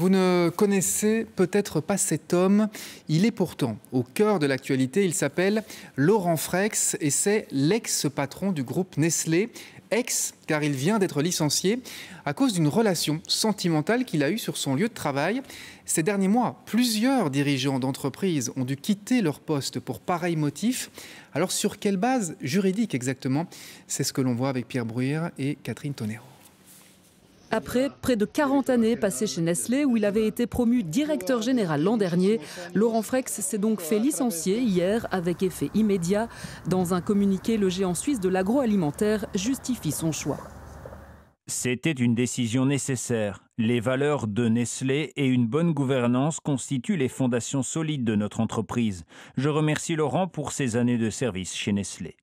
Vous ne connaissez peut-être pas cet homme, il est pourtant au cœur de l'actualité. Il s'appelle Laurent Frex et c'est l'ex-patron du groupe Nestlé. Ex, car il vient d'être licencié à cause d'une relation sentimentale qu'il a eue sur son lieu de travail. Ces derniers mois, plusieurs dirigeants d'entreprises ont dû quitter leur poste pour pareil motif. Alors sur quelle base juridique exactement? C'est ce que l'on voit avec Pierre Bruyère et Catherine Tonero. Après près de 40 années passées chez Nestlé, où il avait été promu directeur général l'an dernier, Laurent Frex s'est donc fait licencier hier avec effet immédiat. Dans un communiqué, le géant suisse de l'agroalimentaire justifie son choix. C'était une décision nécessaire. Les valeurs de Nestlé et une bonne gouvernance constituent les fondations solides de notre entreprise. Je remercie Laurent pour ses années de service chez Nestlé.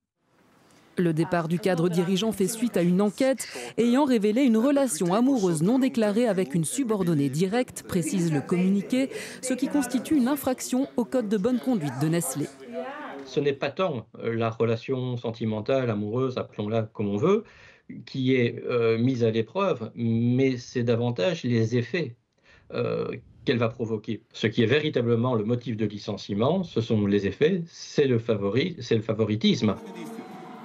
Le départ du cadre dirigeant fait suite à une enquête ayant révélé une relation amoureuse non déclarée avec une subordonnée directe, précise le communiqué, ce qui constitue une infraction au code de bonne conduite de Nestlé. Ce n'est pas tant la relation sentimentale, amoureuse, appelons-la comme on veut, qui est mise à l'épreuve, mais c'est davantage les effets qu'elle va provoquer. Ce qui est véritablement le motif de licenciement, ce sont les effets, c'est le favoritisme.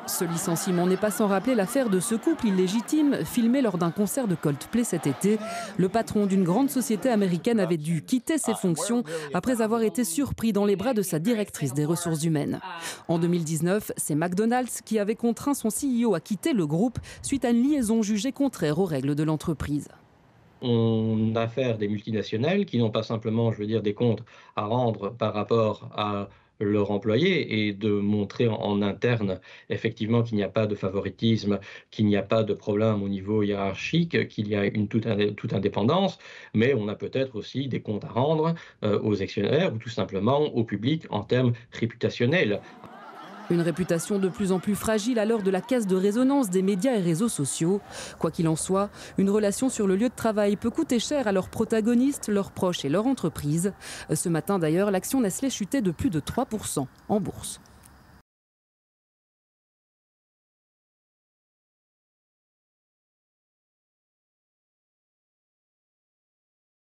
Ce licenciement n'est pas sans rappeler l'affaire de ce couple illégitime filmé lors d'un concert de Coldplay cet été. Le patron d'une grande société américaine avait dû quitter ses fonctions après avoir été surpris dans les bras de sa directrice des ressources humaines. En 2019, c'est McDonald's qui avait contraint son CEO à quitter le groupe suite à une liaison jugée contraire aux règles de l'entreprise. On a affaire des multinationales qui n'ont pas simplement, des comptes à rendre par rapport à leur employé et de montrer en interne effectivement qu'il n'y a pas de favoritisme, qu'il n'y a pas de problème au niveau hiérarchique, qu'il y a une toute indépendance, mais on a peut-être aussi des comptes à rendre aux actionnaires ou tout simplement au public en termes réputationnels. Une réputation de plus en plus fragile à l'heure de la caisse de résonance des médias et réseaux sociaux. Quoi qu'il en soit, une relation sur le lieu de travail peut coûter cher à leurs protagonistes, leurs proches et leur entreprise. Ce matin d'ailleurs, l'action Nestlé chutait de plus de 3% en bourse.